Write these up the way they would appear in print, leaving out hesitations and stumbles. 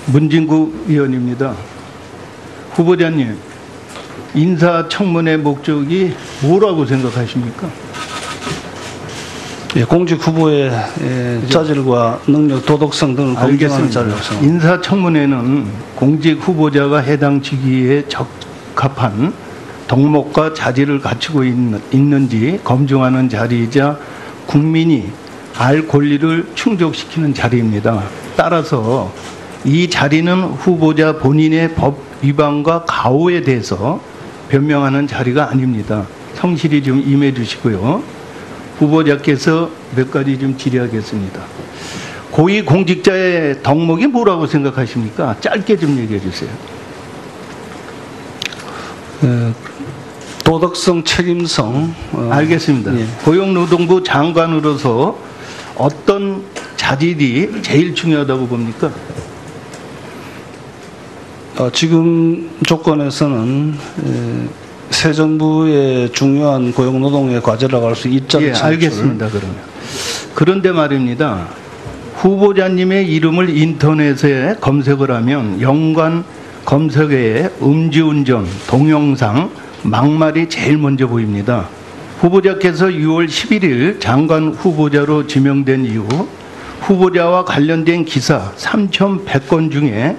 문진구 의원입니다. 후보자님, 인사청문회 목적이 뭐라고 생각하십니까? 예, 공직 후보의 자질과 능력, 도덕성 등을 검증하는 자리라고 생각합니다. 인사청문회는 공직 후보자가 해당 직위에 적합한 덕목과 자질을 갖추고 있는지 검증하는 자리이자 국민이 알 권리를 충족시키는 자리입니다. 따라서 이 자리는 후보자 본인의 법 위반과 가호에 대해서 변명하는 자리가 아닙니다. 성실히 좀 임해 주시고요. 후보자께서 몇 가지 좀 질의하겠습니다. 고위 공직자의 덕목이 뭐라고 생각하십니까? 짧게 좀 얘기해 주세요. 도덕성, 책임성. 알겠습니다. 예. 고용노동부 장관으로서 어떤 자질이 제일 중요하다고 봅니까? 지금 조건에서는 새 정부의 중요한 고용노동의 과제라고 할 수 있지 않습니까? 예, 알겠습니다. 그러면. 그런데 말입니다. 후보자님의 이름을 인터넷에 검색을 하면 연관 검색어에 음주운전, 동영상, 막말이 제일 먼저 보입니다. 후보자께서 6월 11일 장관 후보자로 지명된 이후 후보자와 관련된 기사 3,100건 중에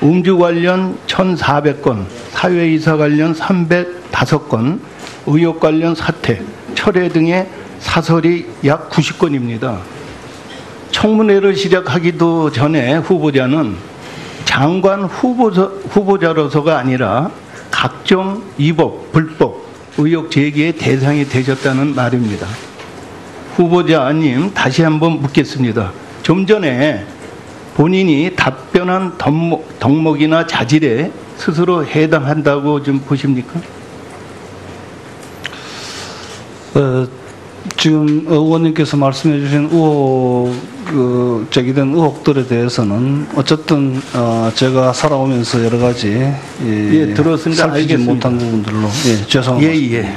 음주 관련 1,400건, 사회이사 관련 305건, 의혹 관련 사퇴, 철회 등의 사설이 약 90건입니다. 청문회를 시작하기도 전에 후보자는 장관 후보자로서가 아니라 각종 위법, 불법, 의혹 제기의 대상이 되셨다는 말입니다. 후보자님, 다시 한번 묻겠습니다. 좀 전에 본인이 답변한 덕목이나 자질에 스스로 해당한다고 좀 보십니까? 지금 의원님께서 말씀해 주신 제기된 의혹들에 대해서는 어쨌든 제가 살아오면서 여러 가지 들었습니다. 살피지 알겠습니다. 못한 부분들로 죄송합니다.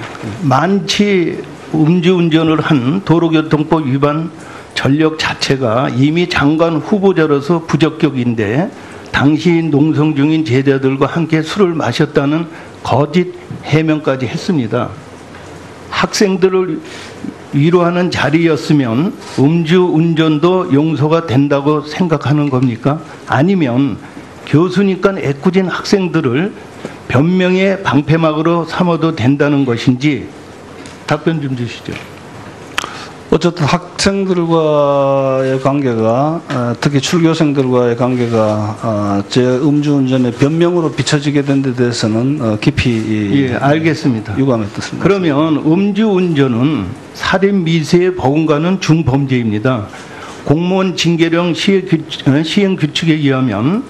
만취 음주운전을 한 도로교통법 위반 전력 자체가 이미 장관 후보자로서 부적격인데 당시 농성 중인 제자들과 함께 술을 마셨다는 거짓 해명까지 했습니다. 학생들을 위로하는 자리였으면 음주운전도 용서가 된다고 생각하는 겁니까? 아니면 교수니까 애꿎은 학생들을 변명의 방패막으로 삼아도 된다는 것인지 답변 좀 주시죠. 어쨌든 학생들과의 관계가 특히 출교생들과의 관계가 제 음주운전의 변명으로 비춰지게 된 데 대해서는 깊이 알겠습니다. 유감했습니다. 그러면 음주운전은 살인 미세에 버금가는 중범죄입니다. 공무원 징계령 시행 규칙에 의하면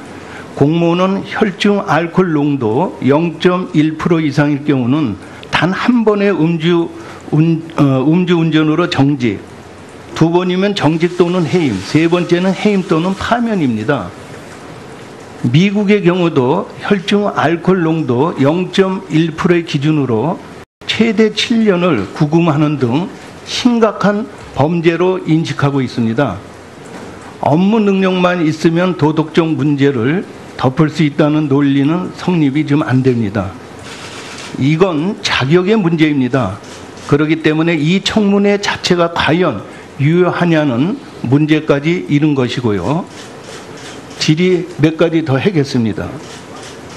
공무원은 혈중 알코올 농도 0.1% 이상일 경우는 단 한 번의 음주운전으로 정직, 두 번이면 정직 또는 해임, 세 번째는 해임 또는 파면입니다. 미국의 경우도 혈중 알코올 농도 0.1%의 기준으로 최대 7년을 구금하는 등 심각한 범죄로 인식하고 있습니다. 업무 능력만 있으면 도덕적 문제를 덮을 수 있다는 논리는 성립이 좀 안 됩니다. 이건 자격의 문제입니다. 그렇기 때문에 이 청문회 자체가 과연 유효하냐는 문제까지 이른 것이고요. 질의 몇 가지 더 하겠습니다.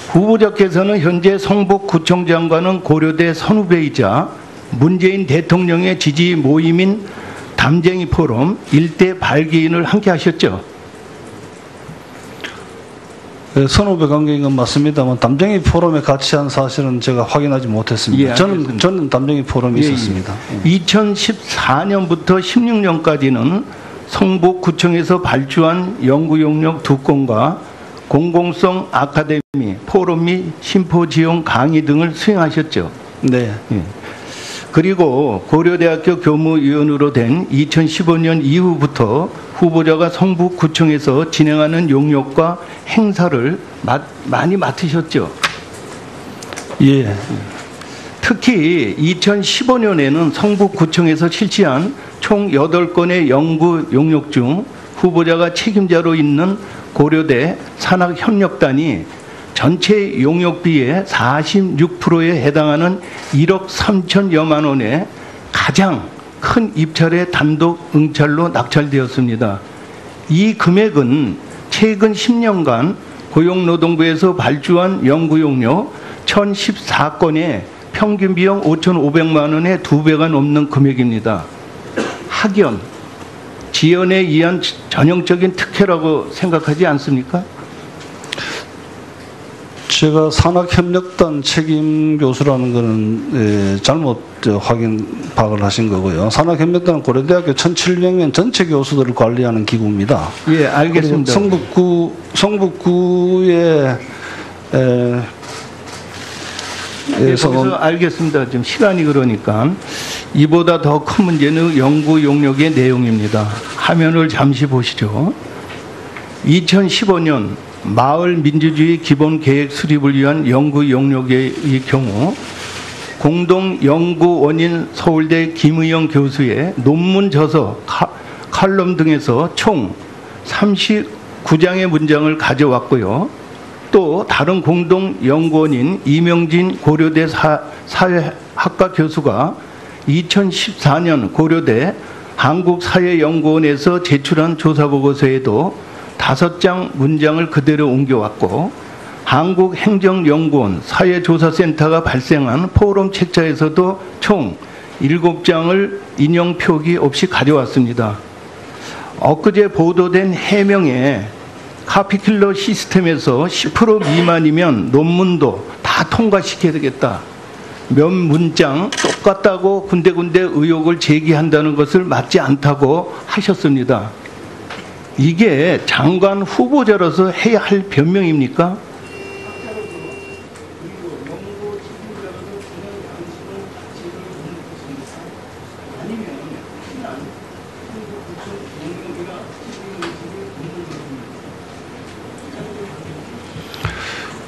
후보자께서는 현재 성북구청장과는 고려대 선후배이자 문재인 대통령의 지지 모임인 담쟁이 포럼 일대 발기인을 함께 하셨죠. 선후배 관계인 건 맞습니다만 담쟁이 포럼에 같이 한 사실은 제가 확인하지 못했습니다. 저는 담쟁이 포럼이 있었습니다. 2014년부터 16년까지는 성북구청에서 발주한 연구용역 2건과 공공성 아카데미, 포럼 및 심포지용 강의 등을 수행하셨죠. 네. 그리고 고려대학교 교무위원으로 된 2015년 이후부터 후보자가 성북구청에서 진행하는 용역과 행사를 많이 맡으셨죠. 예. 특히 2015년에는 성북구청에서 실시한 총 8건의 연구 용역 중 후보자가 책임자로 있는 고려대 산학협력단이 전체 용역비의 46%에 해당하는 1억 3천여만 원의 가장 큰 입찰에 단독 응찰로 낙찰되었습니다. 이 금액은 최근 10년간 고용노동부에서 발주한 연구용역 1014건의 평균 비용 5,500만 원의 2배가 넘는 금액입니다. 학연, 지연에 의한 전형적인 특혜라고 생각하지 않습니까? 제가 산학협력단 책임 교수라는 것은 잘못 확인 파악을 하신 거고요. 산학협력단은 고려대학교 1,700명 전체 교수들을 관리하는 기구입니다. 예, 알겠습니다. 성북구에 거기서 알겠습니다. 지금 시간이 그러니까 이보다 더 큰 문제는 연구 용역의 내용입니다. 화면을 잠시 보시죠. 2015년 마을 민주주의 기본 계획 수립을 위한 연구 용역의 경우 공동연구원인 서울대 김의영 교수의 논문 저서, 칼럼 등에서 총 39장의 문장을 가져왔고요. 또 다른 공동연구원인 이명진 고려대 사회학과 교수가 2014년 고려대 한국사회연구원에서 제출한 조사보고서에도 5장 문장을 그대로 옮겨왔고, 한국행정연구원 사회조사센터가 발생한 포럼 책자에서도 총 7장을 인용 표기 없이 가져왔습니다. 엊그제 보도된 해명에 카피킬러 시스템에서 10% 미만이면 논문도 다 통과시켜야 되겠다, 몇 문장 똑같다고 군데군데 의혹을 제기한다는 것을 맞지 않다고 하셨습니다. 이게 장관 후보자로서 해야 할 변명입니까?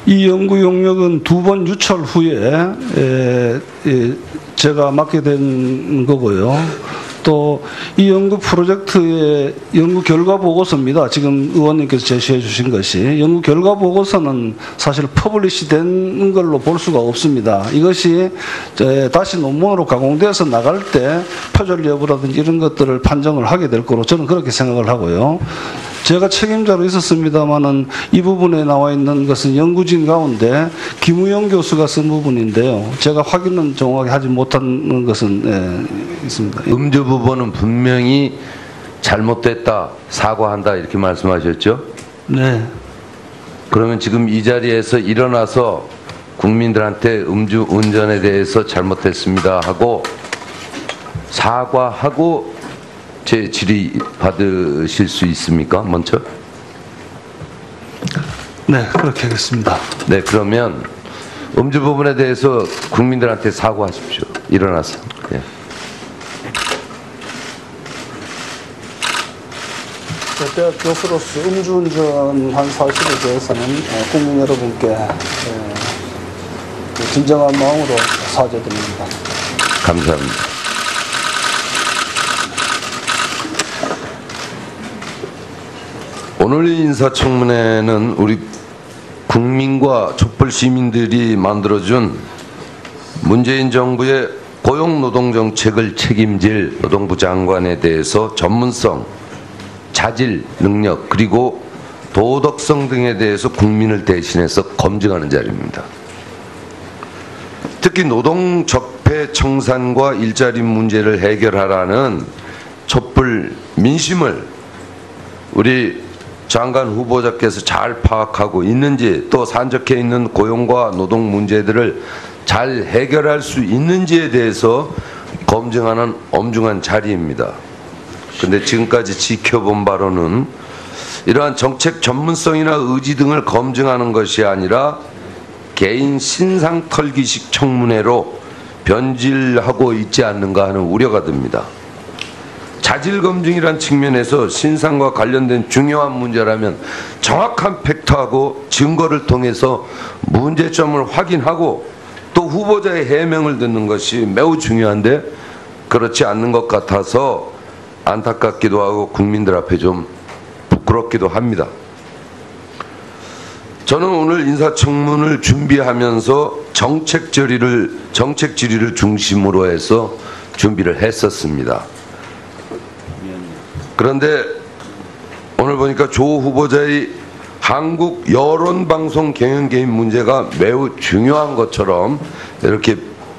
이 연구 용역은 2번 유찰 후에 제가 맡게 된 거고요. 또 이 연구 프로젝트의 연구 결과 보고서입니다. 지금 의원님께서 제시해 주신 것이 연구 결과 보고서는 사실 퍼블리시 된 걸로 볼 수가 없습니다. 이것이 다시 논문으로 가공돼서 나갈 때 표절 여부라든지 이런 것들을 판정을 하게 될 거로 저는 그렇게 생각을 하고요. 제가 책임자로 있었습니다만은 이 부분에 나와 있는 것은 연구진 가운데 김우영 교수가 쓴 부분인데요. 제가 확인은 정확하게 하지 못한 것은 있습니다. 음주 부분은 분명히 잘못됐다, 사과한다 이렇게 말씀하셨죠? 네. 그러면 지금 이 자리에서 일어나서 국민들한테 음주 운전에 대해서 잘못됐습니다 하고 사과하고 제 질의 받으실 수 있습니까? 먼저? 네, 그렇게 하겠습니다. 네, 그러면 음주 부분에 대해서 국민들한테 사과하십시오. 일어나서. 네. 대학 교수로서 음주운전한 사실에 대해서는 국민 여러분께 진정한 마음으로 사죄드립니다. 감사합니다. 오늘 인사청문회는 우리 국민과 촛불 시민들이 만들어준 문재인 정부의 고용노동정책을 책임질 노동부 장관에 대해서 전문성, 자질, 능력, 그리고 도덕성 등에 대해서 국민을 대신해서 검증하는 자리입니다. 특히 노동 적폐 청산과 일자리 문제를 해결하라는 촛불 민심을 우리 장관 후보자께서 잘 파악하고 있는지, 또 산적해 있는 고용과 노동 문제들을 잘 해결할 수 있는지에 대해서 검증하는 엄중한 자리입니다. 그런데 지금까지 지켜본 바로는 이러한 정책 전문성이나 의지 등을 검증하는 것이 아니라 개인 신상 털기식 청문회로 변질하고 있지 않는가 하는 우려가 듭니다. 자질 검증이란 측면에서 신상과 관련된 중요한 문제라면 정확한 팩트하고 증거를 통해서 문제점을 확인하고 또 후보자의 해명을 듣는 것이 매우 중요한데 그렇지 않는 것 같아서 안타깝기도 하고 국민들 앞에 좀 부럽기도 합니다. 저는 오늘 인사청문을 준비하면서 정책 질의를 중심으로 해서 준비를 했었습니다. 그런데 오늘 보니까 조 후보자의 한국 여론방송 경영 개입 문제가 매우 중요한 것처럼 이렇게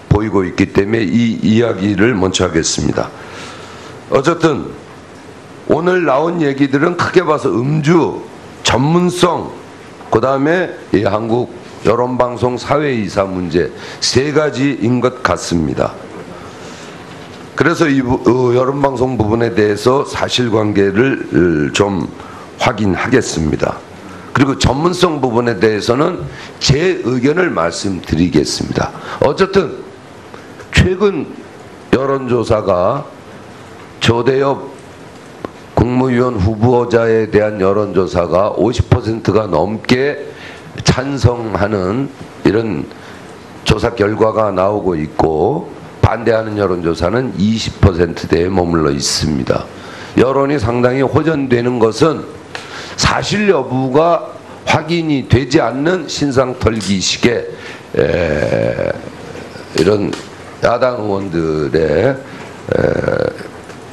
보이고 있기 때문에 이 이야기를 먼저 하겠습니다. 어쨌든 오늘 나온 얘기들은 크게 봐서 음주, 전문성, 그 다음에 이 한국 여론방송 사회이사 문제 세 가지인 것 같습니다. 그래서 이 여론방송 부분에 대해서 사실관계를 좀 확인하겠습니다. 그리고 전문성 부분에 대해서는 제 의견을 말씀드리겠습니다. 어쨌든 최근 여론조사가 조대엽 국무위원 후보자에 대한 여론조사가 50%가 넘게 찬성하는 이런 조사 결과가 나오고 있고, 반대하는 여론조사는 20%대에 머물러 있습니다. 여론이 상당히 호전되는 것은 사실 여부가 확인이 되지 않는 신상털기식의 이런 야당 의원들의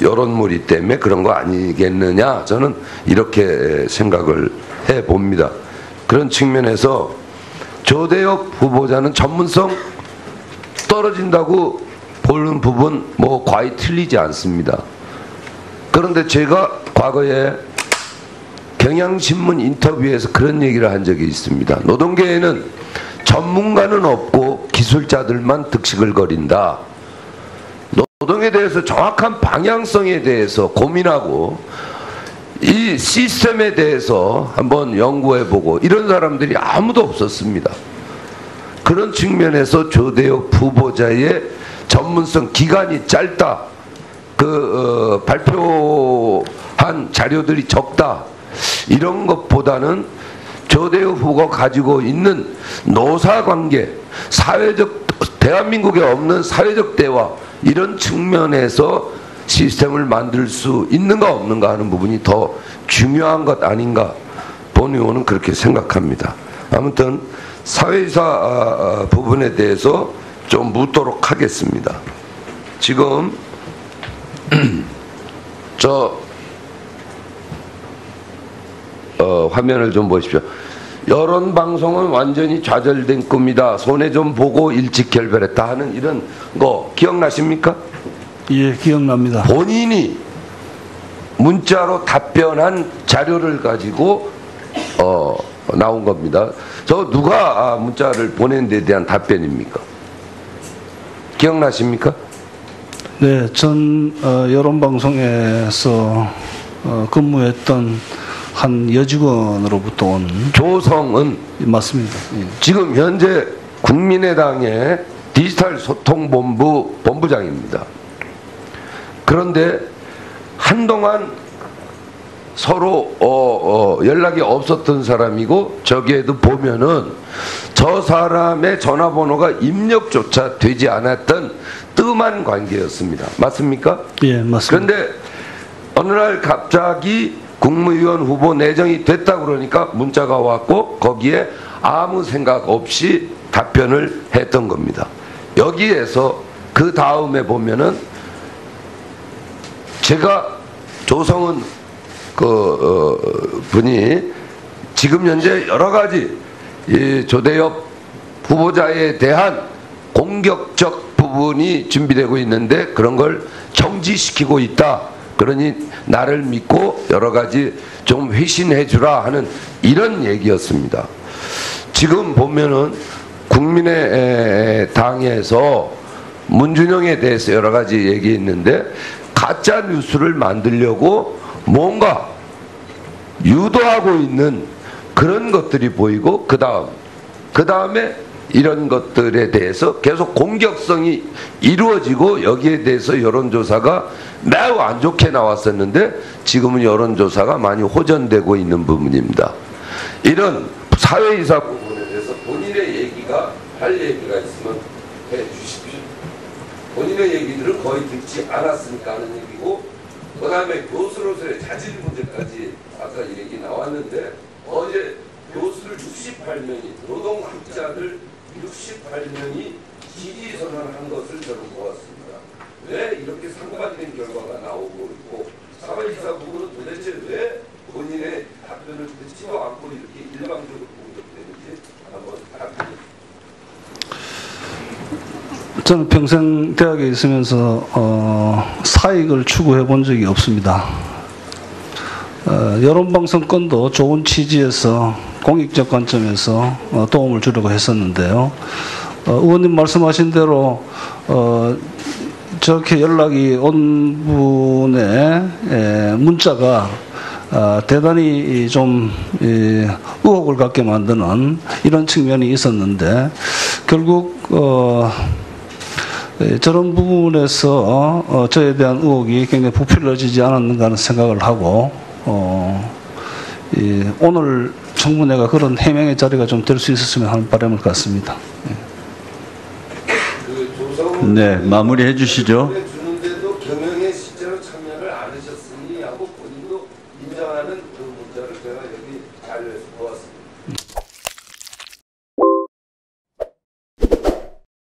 여론몰이 때문에 그런 거 아니겠느냐, 저는 이렇게 생각을 해봅니다. 그런 측면에서 조대엽 후보자는 전문성 떨어진다고 보는 부분 뭐 과히 틀리지 않습니다. 그런데 제가 과거에 경향신문 인터뷰에서 그런 얘기를 한 적이 있습니다. 노동계에는 전문가는 없고 기술자들만 득식을 거린다. 노동에 대해서 정확한 방향성에 대해서 고민하고 이 시스템에 대해서 한번 연구해보고 이런 사람들이 아무도 없었습니다. 그런 측면에서 조대엽 후보자의 전문성, 기간이 짧다, 발표한 자료들이 적다, 이런 것보다는 조대엽 후보가 가지고 있는 노사관계, 사회적, 대한민국에 없는 사회적 대화, 이런 측면에서 시스템을 만들 수 있는가 없는가 하는 부분이 더 중요한 것 아닌가, 본 의원은 그렇게 생각합니다. 아무튼 사회이사 부분에 대해서 좀 묻도록 하겠습니다. 지금 화면을 좀 보십시오. 여론방송은 완전히 좌절된 겁니다. 손해 좀 보고 일찍 결별했다 하는 이런 거 기억나십니까? 예, 기억납니다. 본인이 문자로 답변한 자료를 가지고 나온 겁니다. 저 누가 문자를 보낸 데 대한 답변입니까? 기억나십니까? 네, 전 여론방송에서 근무했던 한 여직원으로부터 온. 조성은 맞습니다. 예. 지금 현재 국민의당의 디지털 소통본부 본부장입니다. 그런데 한동안 서로 연락이 없었던 사람이고, 저기에도 보면은 저 사람의 전화번호가 입력조차 되지 않았던 뜸한 관계였습니다. 맞습니까? 예, 맞습니다. 그런데 어느 날 갑자기 국무위원 후보 내정이 됐다 그러니까 문자가 왔고, 거기에 아무 생각 없이 답변을 했던 겁니다. 여기에서 그 다음에 보면은 제가 조성은 분이 지금 현재 여러 가지 이 조대엽 후보자에 대한 공격적 부분이 준비되고 있는데 그런 걸 정지시키고 있다. 그러니 나를 믿고 여러 가지 좀 회신해 주라 하는 이런 얘기였습니다. 지금 보면은 국민의당에서 문준영에 대해서 여러 가지 얘기했는데 가짜 뉴스를 만들려고 뭔가 유도하고 있는 그런 것들이 보이고, 그 다음에 이런 것들에 대해서 계속 공격성이 이루어지고, 여기에 대해서 여론조사가 매우 안 좋게 나왔었는데 지금은 여론조사가 많이 호전되고 있는 부분입니다. 이런 사회이사 부분에 대해서 본인의 얘기가 할 얘기가 있으면 해 주십시오. 본인의 얘기들을 거의 듣지 않았으니까 하는 얘기고, 그다음에 교수로서의 자질 문제까지 아까 얘기 나왔는데 어제 교수를 68명이 노동학자들 68명이 지지 선언한 것을 저는 보았습니다. 왜 이렇게 상반된 결과가 나오고 있고 사회이사 부분은 도대체 왜 본인의 답변을 듣지도 않고 이렇게 일방적으로 공격되는지 한번 답변해 저는 평생 대학에 있으면서 사익을 추구해 본 적이 없습니다. 여론방송권도 좋은 취지에서 공익적 관점에서 도움을 주려고 했었는데요. 의원님 말씀하신 대로 저렇게 연락이 온 분의 문자가 대단히 좀 의혹을 갖게 만드는 이런 측면이 있었는데 결국 저런 부분에서 저에 대한 의혹이 굉장히 부풀려지지 않았는가 하는 생각을 하고 오늘 청문회가 그런 해명의 자리가 좀 될 수 있었으면 하는 바람을 갖습니다. 네, 마무리해 주시죠. 주는데도 경영에 실제로 참여를 안 하셨으니 하고 본인도 인정하는 그 문자를 제가 여기 자료에서 보았습니다.